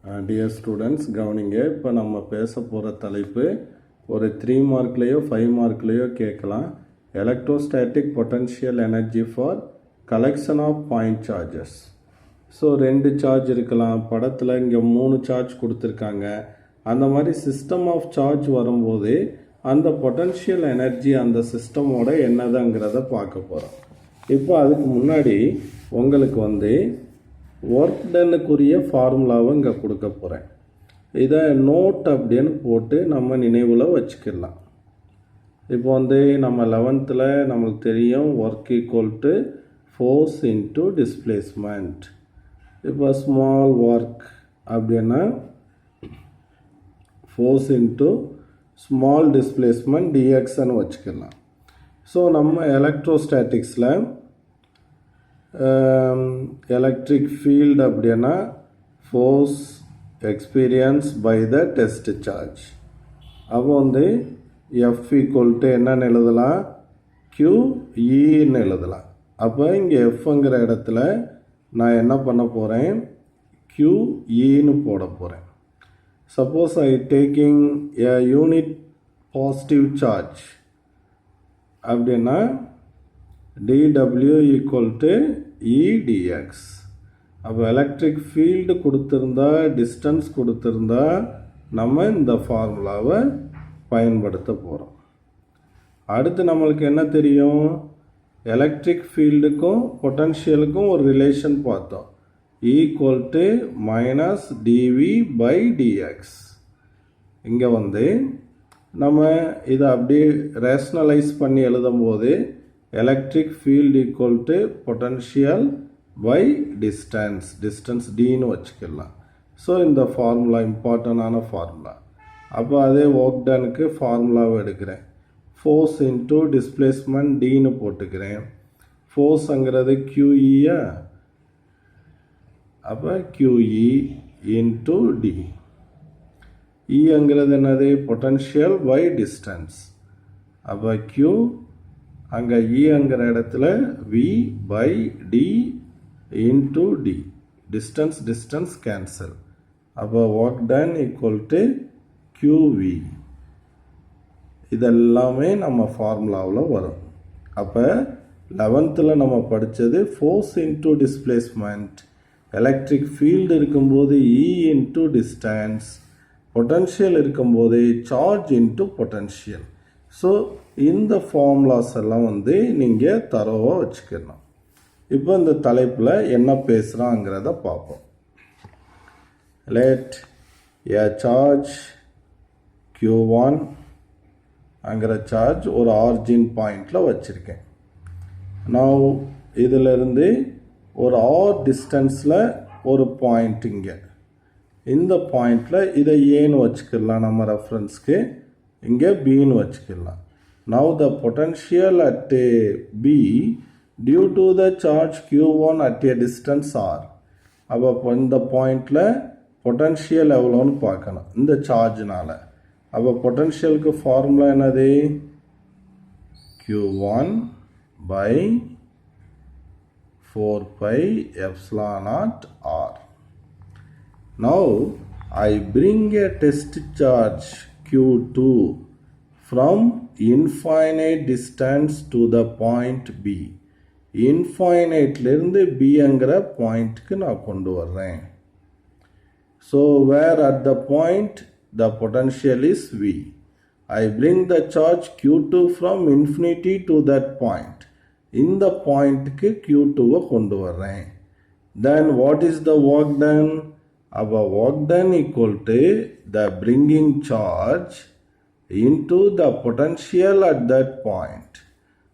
Dear students, கவனிங்க. இப்போ நம்ம பேச போகிற தலைப்பு ஒரு 3 மார்க்லேயோ 5 மார்க்லேயோ கேட்கலாம். Electrostatic potential energy for collection of point charges. So 2 charge இருக்கலாம். படத்தில் இங்கே 3 சார்ஜ் கொடுத்துருக்காங்க. அந்த மாதிரி சிஸ்டம் ஆஃப் சார்ஜ் வரும்போது அந்த பொட்டன்ஷியல் எனர்ஜி அந்த சிஸ்டமோட என்னதுங்கிறத பார்க்க போகிறோம். இப்போ அதுக்கு முன்னாடி உங்களுக்கு ஒர்க் டன்னுக்குரிய ஃபார்முலாவை இங்கே கொடுக்க போகிறேன். இதை நோட் அப்படின்னு போட்டு நம்ம நினைவில் வச்சுக்கலாம். இப்போ நம்ம 11th நம்மளுக்கு தெரியும் work equal to force into displacement. இப்போ ஸ்மால் ஒர்க் அப்படின்னா ஃபோர்ஸ் இன்ட்டு ஸ்மால் டிஸ்பிளேஸ்மெண்ட் டிஎக்ஸ்ன்னு வச்சுக்கலாம். ஸோ நம்ம எலக்ட்ரோஸ்டாட்டிக்ஸில் எலக்ட்ரிக் ஃபீல்டு அப்படின்னா force experience by the test charge. அப்போ எஃப் ஈக்குவல் டு என்னன்னு எழுதலாம், QEன்னு எழுதலாம். அப்போ இங்கே எஃப்ங்கிற இடத்துல நான் என்ன பண்ண போகிறேன், QEன்னு போட போகிறேன். Suppose I taking a unit positive charge அப்படின்னா dW ஈக்குவல் டு EdX. அப்போ எலக்ட்ரிக் ஃபீல்டு கொடுத்துருந்தா, டிஸ்டன்ஸ் கொடுத்துருந்தா நம்ம இந்த ஃபார்முலாவை பயன்படுத்த போகிறோம். அடுத்து நம்மளுக்கு என்ன தெரியும், எலக்ட்ரிக் ஃபீல்டுக்கும் பொட்டன்ஷியலுக்கும் ஒரு ரிலேஷன் பார்த்தோம். Equal to minus DV by DX. இங்கே நம்ம இதை அப்படியே ரேஷ்னலைஸ் பண்ணி எழுதும்போது electric field equal to potential by distance டின்னு வச்சுக்கலாம். ஸோ இந்த ஃபார்முலா இம்பார்ட்டண்டான ஃபார்முலா. அப்போ அதே ஒர்க் டனுக்கு ஃபார்முலாவை எடுக்கிறேன். ஃபோர்ஸ் இன்ட்டு டிஸ்பிளேஸ்மெண்ட் டின்னு போட்டுக்கிறேன். ஃபோர்ஸுங்கிறது QEயா, அப்போ QE இன்ட்டு டி. ங்கிறது என்னது, பொட்டன்ஷியல் பை டிஸ்டன்ஸ். அப்போ Q அங்கே ங்கிற இடத்துல V by D into D. Distance cancel. அப்போ work done equal to QV. இதெல்லாமே நம்ம ஃபார்முலாவில் வரும். அப்போ 11th நம்ம படித்தது force into displacement, electric field இருக்கும்போது E இன்ட்டு டிஸ்டன்ஸ், பொட்டன்ஷியல் இருக்கும்போது சார்ஜ் இன்ட்டு பொட்டன்ஷியல். ஸோ இந்த ஃபார்முலாஸ் எல்லாம் நீங்கள் தரோவாக வச்சுக்கணும். இப்போ இந்த தலைப்பில் என்ன பேசுகிறாங்கிறத பார்ப்போம். லெட் ஏ சார்ஜ் Q1 அங்கிற சார்ஜ் ஒரு ஆரிஜின் பாயிண்டில் வச்சுருக்கேன். நான் இதிலிருந்து ஒரு ஆர் டிஸ்டன்ஸில் ஒரு பாயிண்ட் இங்கே, இந்த பாயிண்டில் இதை ஏன்னு வச்சுக்கலாம், நம்ம ரெஃபரன்ஸ்க்கு இங்கே பின்னு வச்சுக்கலாம். Now the potential at B due to the charge Q1 at a distance R. அப்போ இந்த பாயிண்டில் பொட்டன்ஷியல் எவ்வளோன்னு பார்க்கணும் இந்த சார்ஜினால. அப்போ பொட்டன்ஷியலுக்கு ஃபார்முலா என்னது, Q1 by 4 pi epsilon naught R. Now I bring a test charge Q2 from infinite distance to the point B. இன்ஃபைனைட்லேருந்து பிங்கிற பாயிண்ட்டுக்கு நான் கொண்டு வர்றேன். So where at the point the potential is V. I bring the charge Q2 from infinity to that point. இந்த பாயிண்ட்டுக்கு Q2வை கொண்டு வர்றேன். Then what is the work done? அப்போ work done equal to the bringing charge into the potential at that point.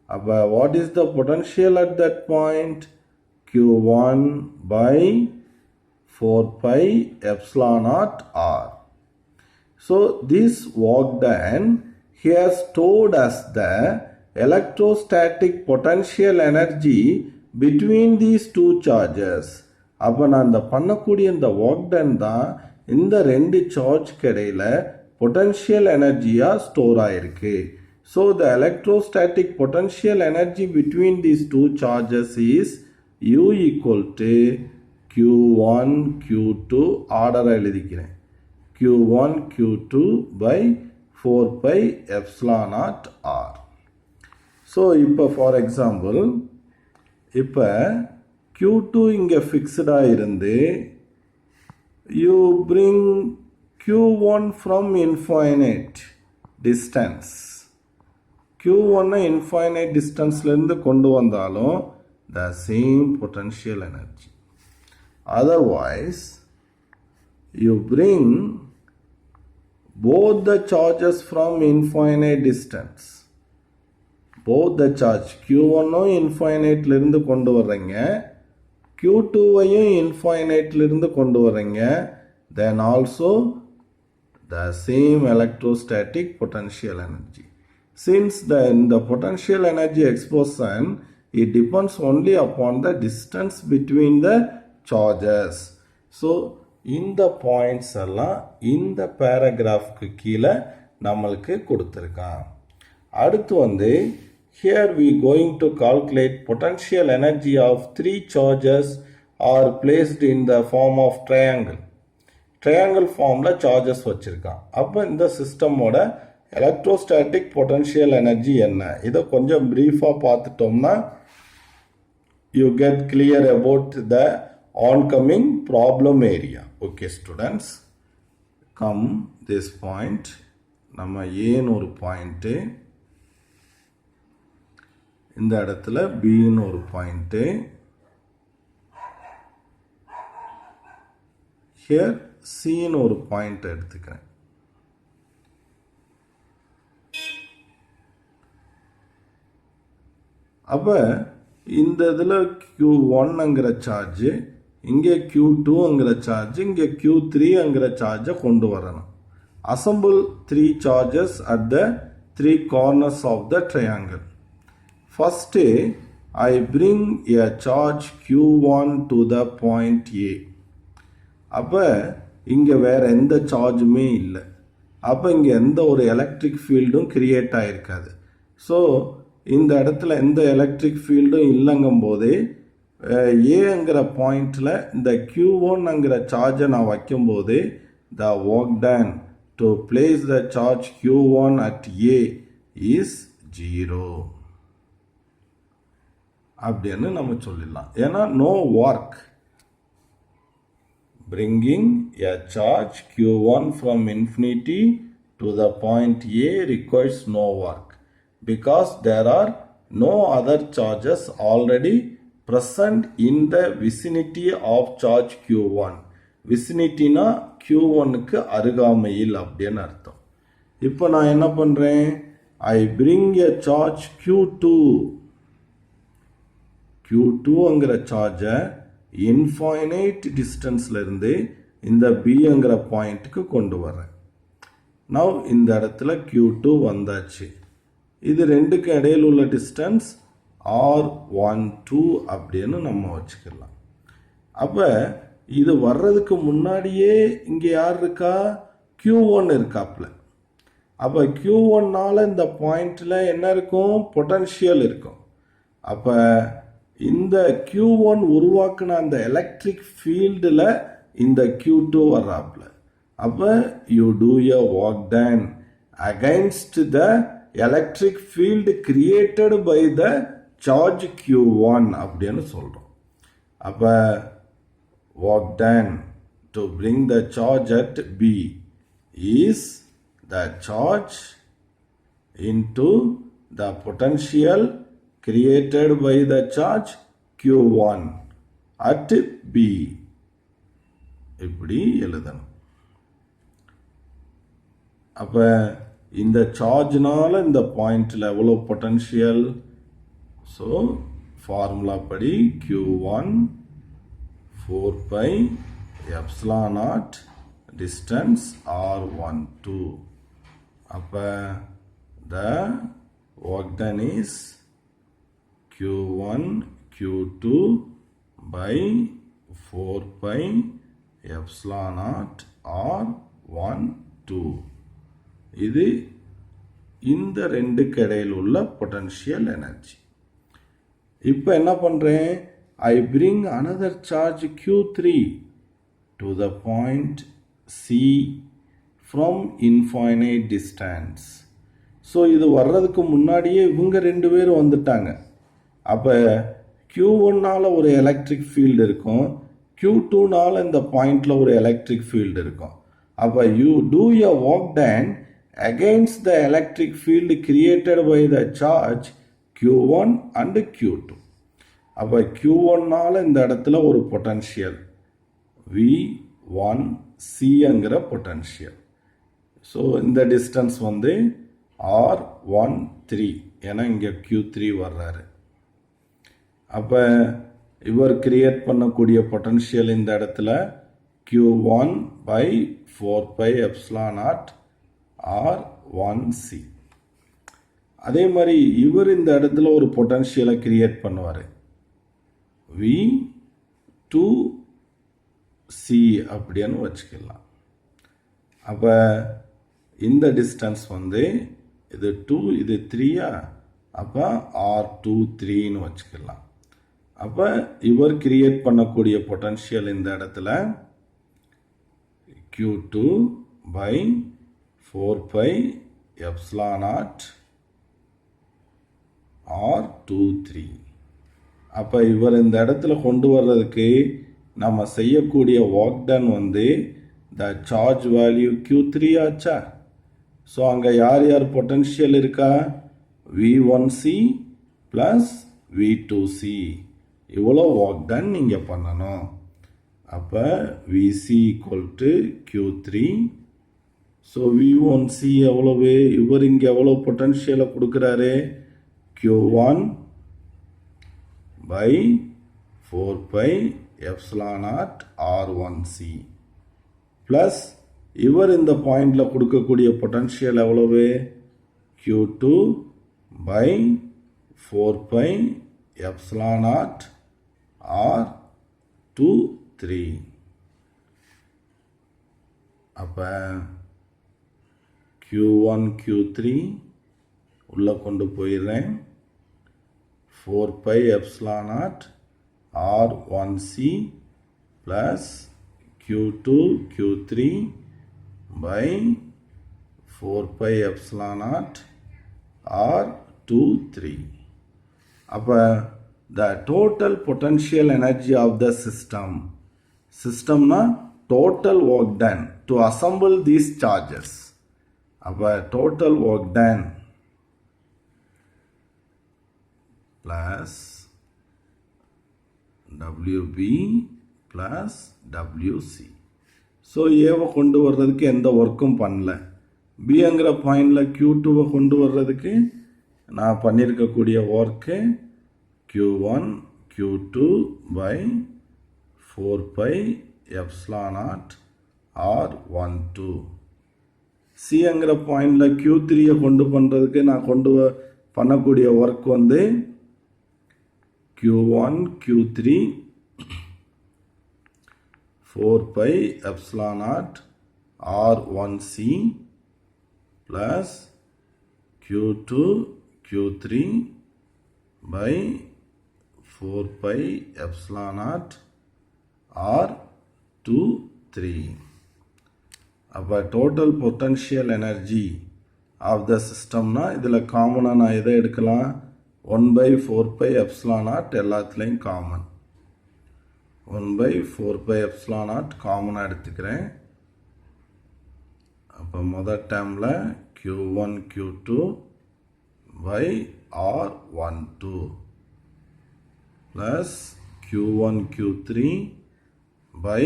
அப்போ what is the potential at that point? Q1 by 4 pi epsilon naught R. So this work done here stored as the electrostatic potential energy between these two charges. அப்போ நான் இந்த பண்ணக்கூடிய இந்த work done தான் இந்த 2 சார்ஜ்க்கு இடையில் potential எனர்ஜியாக store ஆகிருக்கு. So the electrostatic potential energy between these 2 charges is U equal to Q1 Q2 ஆர்டரை எழுதிக்கிறேன். Q1 Q2 by 4 pi epsilon naught R. So இப்போ ஃபார் எக்ஸாம்பிள் இப்போ Q2 இங்கே ஃபிக்ஸ்டாக இருந்து you bring Q1 from infinite distance. Q1 infinite distanceலேருந்து கொண்டு வந்தாலும் the same potential energy. Otherwise, you bring both the charges from infinite distance. Both the charge Q1 infiniteலேருந்து கொண்டு வர்றீங்க, Q2வையும் infiniteலேருந்து கொண்டு வர்றீங்க, then also the same electrostatic potential energy. Since the potential energy expression, it depends only upon the distance between the charges. So, இந்த points எல்லாம் இந்த பேராகிராஃப்க்கு கீழே நம்மளுக்கு கொடுத்துருக்கான். அடுத்து here we going to calculate potential energy of 3 charges are placed in the form of triangle. Triangle formல charges வச்சிருக்கான். அப்போ இந்த சிஸ்டமோட எலக்ட்ரோஸ்டாட்டிக் பொட்டன்ஷியல் எனர்ஜி என்ன? இதை கொஞ்சம் பிரீஃபாக பார்த்துட்டோம்னா you get clear about the oncoming problem area. Okay students, come this point, நம்ம ஏன்னு ஒரு பாயிண்ட்டு, இந்த இடத்துல பின்னு ஒரு பாயிண்ட்டு, here சின்னு ஒரு பாயிண்ட் எடுத்துக்கிறேன். அப்போ இந்த இதில் Q1ங்கிற சார்ஜு, இங்கே Q2ங்கிற சார்ஜ், இங்கே Q3ங்கிற சார்ஜை கொண்டு வரணும். Assemble 3 charges at the 3 corners of the triangle. First, I bring a charge Q1 to the point A. அப்போ இங்கே வேற எந்த சார்ஜுமே இல்லை. அப்போ இங்கே எந்த ஒரு எலக்ட்ரிக் ஃபீல்டும் கிரியேட் ஆகிருக்காது. ஸோ இந்த இடத்துல எந்த எலக்ட்ரிக் ஃபீல்டும் இல்லைங்கும் போதே ஏங்கிற பாயிண்டில் இந்த Q1ங்கிற சார்ஜை நான் வைக்கும்போது the work done to place the charge Q1 at A is 0 அப்படின்னு நம்ம சொல்லிடலாம். ஏன்னா no work. Bringing a charge Q1 from infinity to the point A requires no work because there are no other charges already present in the vicinity of charge Q1. விசினிட்டினா Q1க்கு அருகாமையில் அப்படின்னு அர்த்தம். இப்போ நான் என்ன பண்ணுறேன்? I bring a charge Q2. Q2ங்கிற சார்ஜை infinite டிஸ்டன்ஸ்லேருந்து இந்த Bங்கிற பாயிண்ட்டுக்கு கொண்டு வரேன். நவ் இந்த இடத்துல Q2 வந்தாச்சு. இது ரெண்டுக்கு இடையில் உள்ள டிஸ்டன்ஸ் R12 அப்படின்னு நம்ம வச்சுக்கலாம். அப்போ இது வர்றதுக்கு முன்னாடியே இங்கே யார் இருக்கா? Q1 இருக்காப்புல. அப்போ Q1னால இந்த பாயிண்டில் என்ன இருக்கும்? பொட்டன்ஷியல் இருக்கும். அப்போ இந்த Q1 உருவாக்குன அந்த எலக்ட்ரிக் ஃபீல்டில் இந்த Q2 வர்றாப்புல. அப்போ you do a work done against the electric field created by the charge Q1 அப்படின்னு சொல்கிறோம். அப்போ work done to bring the charge at B is the charge into the potential created by the charge Q1 at B. இப்படி எழுதணும். அப்போ இந்த சார்ஜ்னால இந்த பாயிண்டில் எவ்வளோ பொட்டன்ஷியல்? ஸோ ஃபார்முலா படி Q1 4 pi epsilon naught distance R12. அப்போ the work done is Q1 Q2 by 4 pi epsilon naught R12. இது இந்த ரெண்டுக்கு இடையில் உள்ள பொட்டன்ஷியல் எனர்ஜி. இப்போ என்ன பண்ணுறேன்? I bring another charge Q3 to the point C from infinite distance. So இது வர்றதுக்கு முன்னாடியே இவங்க ரெண்டு பேரும் வந்துட்டாங்க. அப்போ Q1னால் ஒரு எலக்ட்ரிக் ஃபீல்டு இருக்கும், Q2னால் இந்த பாயிண்டில் ஒரு எலக்ட்ரிக் ஃபீல்டு இருக்கும். அப்போ you do a work done against the electric field created by the charge Q1 and Q2. அப்போ Q1னால் இந்த இடத்துல ஒரு பொட்டன்ஷியல் V1Cங்கிற பொட்டன்ஷியல். ஸோ இந்த டிஸ்டன்ஸ் வந்து R13, ஏன்னா இங்கே Q3 வர்றாரு. அப்போ இவர் கிரியேட் பண்ணக்கூடிய பொட்டன்ஷியல் இந்த இடத்துல Q1 by 4 pi epsilon naught R1C. அதே மாதிரி இவர் இந்த இடத்துல ஒரு பொட்டன்ஷியலை கிரியேட் பண்ணுவார் V2C அப்படின்னு வச்சுக்கலாம். அப்போ இந்த டிஸ்டன்ஸ் வந்து இது 2 இது 3, அப்போ R23ன்னு வச்சுக்கலாம். அப்போ இவர் கிரியேட் பண்ணக்கூடிய பொட்டன்ஷியல் இந்த இடத்துல Q2 by 4 pi epsilon naught R23. அப்போ இவர் இந்த இடத்துல கொண்டு வர்றதுக்கு நம்ம செய்யக்கூடிய ஒர்க் டன் வந்து த சார்ஜ் வேல்யூ Q3 ஆச்சா. ஸோ அங்கே யார் யார் பொட்டன்ஷியல் இருக்கா, V1C ப்ளஸ் V2C. இவ்வளோ ஒர்க் டன் நீங்கள் பண்ணணும். அப்போ VC equal to Q3. So V1C எவ்வளவு, இவர் இங்கே எவ்வளோ பொட்டன்ஷியலை கொடுக்குறாரு, Q1 by 4 pi epsilon naught R1C plus இவர் இந்த பாயிண்டில் கொடுக்கக்கூடிய பொட்டன்ஷியல் எவ்வளவு, Q2 by 4 pi epsilon naught R23. அப்போ Q1 Q3 உள்ளே கொண்டு போயிடுறேன். 4 pi epsilon naught R1C plus Q2 Q3 by 4 pi epsilon naught R23. அப்போ the total potential energy of the systemனா total work done to assemble these charges. அப்போ total work done plus WB plus WC. So ஏவை கொண்டு வர்றதுக்கு எந்த ஒர்க்கும் பண்ணல. பிங்கிற பாயிண்டில் Q2வை கொண்டு வர்றதுக்கு நான் பண்ணியிருக்கக்கூடிய work Q1 Q2 by 4 pi epsilon naught R12. சிங்கிற பாயிண்டில் Q3யை கொண்டு பண்ணுறதுக்கு நான் பண்ணக்கூடிய ஒர்க் வந்து Q1 Q3 4 pi epsilon naught R1C plus Q2 Q3 by 4 pi epsilon naught R23. அப்போ total potential energy of the சிஸ்டம்னா இதில் காமனாக நான் எதை எடுக்கலாம், 1/4 pi epsilon naught எல்லாத்துலேயும் காமன். 1/4 pi epsilon naught காமனாக எடுத்துக்கிறேன். அப்போ முதல் டேர்மில் Q1 Q2 by R12 plus Q1 Q3 by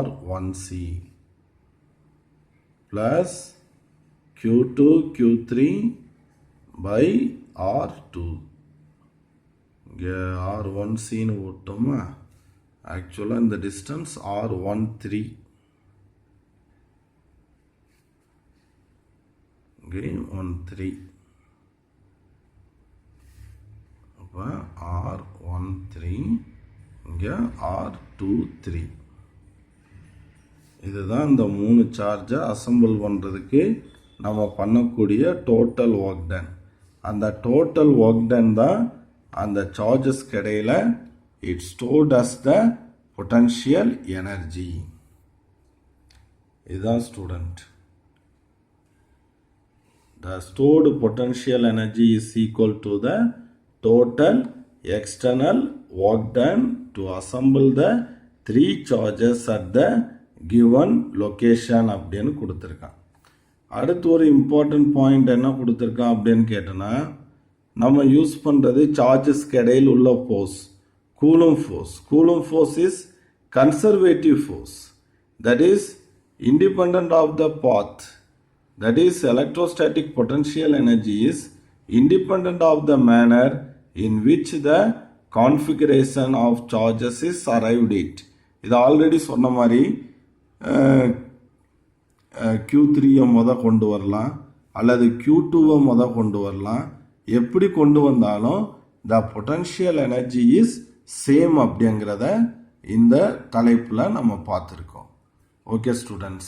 R1C plus Q2 Q3 by R2. இங்கே R1Cன்னு ஓட்டோமா, ஆக்சுவலாக இந்த டிஸ்டன்ஸ் R13. இங்கே 13. அப்போ R13 இங்கே R23. இதுதான் இந்த 3 சார்ஜை அசம்பிள் பண்ணுறதுக்கு நம்ம பண்ணக்கூடிய டோட்டல் ஒர்க் டன். அந்த டோட்டல் ஒர்க் டன் தான் அந்த சார்ஜஸ்க்கு இடையில் It's stored as the potential energy. இதுதான் student. The stored potential energy is equal to the total external work done to assemble the 3 charges at the given location அப்படின்னு கொடுத்துருக்கான். அடுத்து ஒரு important point என்ன கொடுத்துருக்கான் அப்படின்னு கேட்டோன்னா, நம்ம யூஸ் பண்ணுறது சார்ஜஸ்க்கு இடையில் உள்ள force coulomb force. Coulomb force is conservative force, that is independent of the path. That is, electrostatic potential energy is independent of the manner in which the configuration of charges is arrived at. இது already சொன்ன மாதிரி Q3 கொண்டு வரலாம் அல்லது Q2 கொண்டு வரலாம். எப்படி கொண்டு வந்தாலும் the potential energy is same அப்படிங்கிறத இந்த தலைப்பில் நம்ம பார்த்துருக்கோம். Okay students.